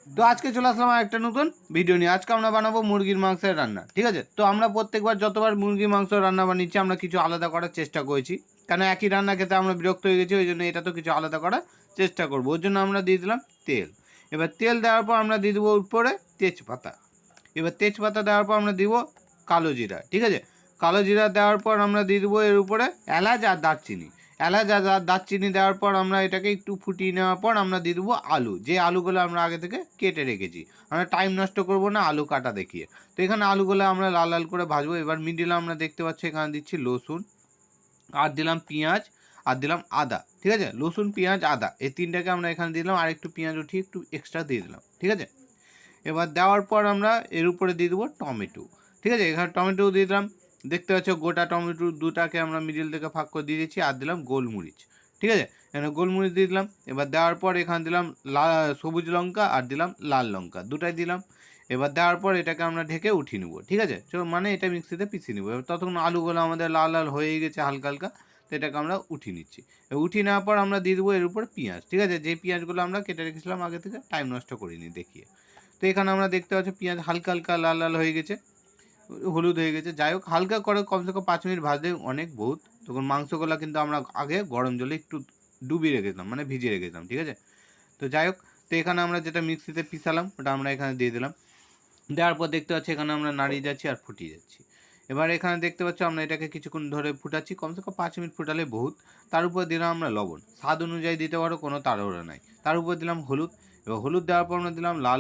তো আজকে চলে আসলাম আর একটা নতুন ভিডিও নিয়ে। আজকে আমরা বানাবো মুরগির মাংসের রান্না, ঠিক আছে? তো আমরা প্রত্যেকবার যতবার মুরগির মাংস রান্না বানিয়েছি আমরা কিছু আলাদা করার চেষ্টা করেছি, কেন একই রান্না খেতে আমরা বিরক্ত হয়ে গেছি। ওই জন্য এটা তো কিছু আলাদা করার চেষ্টা করবো। ওর জন্য আমরা দিয়ে দিলাম তেল। এবার তেল দেওয়ার পর আমরা দিয়ে দেবো উপরে তেজপাতা। এবার তেজপাতা দেওয়ার পর আমরা দিব কালো জিরা, ঠিক আছে? কালো জিরা দেওয়ার পর আমরা দিয়ে দেবো এর উপরে এলাচ আর দারচিনি। এলাচ আর দারচিনি দেওয়ার পর আমরা এটাকে একটু ফুটিয়ে নেওয়ার পর আমরা দিয়ে দেবো আলু, যে আলুগুলো আমরা আগে থেকে কেটে রেখেছি। আমরা টাইম নষ্ট করব না আলু কাটা দেখিয়ে। তো এখানে আলুগুলো আমরা লাল লাল করে ভাজবো। এবার মিডিলে আমরা দেখতে পাচ্ছি এখানে দিচ্ছি লসুন, আর দিলাম পেঁয়াজ, আর দিলাম আদা, ঠিক আছে? লসুন, পেঁয়াজ, আদা এই তিনটাকে আমরা এখানে দিলাম, আর একটু পেঁয়াজ উঠিয়ে একটু এক্সট্রা দিয়ে দিলাম, ঠিক আছে? এবার দেওয়ার পর আমরা এর উপরে দিয়ে দেবো টমেটো, ঠিক আছে? এখানে টমেটো দিয়ে দিলাম। দেখতে পাচ্ছ গোটা টমেটো দুটাকে আমরা মিডিল থেকে ফাঁক করে দিয়ে দিচ্ছি। আর দিলাম গোলমরিচ, ঠিক আছে? এখানে গোলমরিচ দিয়ে দিলাম। এবার দেওয়ার পর এখানে দিলাম সবুজ লঙ্কা, আর দিলাম লাল লঙ্কা, দুটাই দিলাম। এবার দেওয়ার পর এটাকে আমরা ঢেকে উঠিয়ে নেবো, ঠিক আছে? মানে এটা মিক্সিতে পিছিয়ে নেবো। এবার ততক্ষণ আলুগুলো আমাদের লাল লাল হয়ে গেছে হালকা হালকা, তো এটাকে আমরা উঠিয়ে নিচ্ছি। উঠিয়ে নেওয়ার পর আমরা দিয়ে দেবো এর উপর পেঁয়াজ, ঠিক আছে? যে পেঁয়াজগুলো আমরা কেটে রেখেছিলাম আগে থেকে, টাইম নষ্ট করিনি দেখিয়ে। তো এখানে আমরা দেখতে পাচ্ছি পেঁয়াজ হালকা হালকা লাল লাল হয়ে গেছে, হলুদ হয়ে গেছে। যাই হোক, হালকা করে কমসে কম 5 মিনিট ভাজলে অনেক বহুত। তখন মাংসগুলো কিন্তু আমরা আগে গরম জলে একটু ডুবিয়ে রেখেছিলাম, মানে ভিজিয়ে রেখেছিলাম, ঠিক আছে? তো যাই হোক, তো এখানে আমরা যেটা মিক্সিতে পিসালাম ওটা আমরা এখানে দিয়ে দিলাম। দেওয়ার পর দেখতে পাচ্ছি এখানে আমরা নাড়িয়ে যাচ্ছি আর ফুটিয়ে যাচ্ছি। এবার এখানে দেখতে পাচ্ছি আমরা এটাকে কিছুক্ষণ ধরে ফুটাচ্ছি, কমসে কম 5 মিনিট ফুটালে বহুত। তার উপর দিলাম আমরা লবণ, স্বাদ অনুযায়ী দিতে পারো, কোনো তাড়াহুড়ো নাই। তার উপর দিলাম হলুদ। এবার হলুদ দেওয়ার পর আমরা দিলাম লাল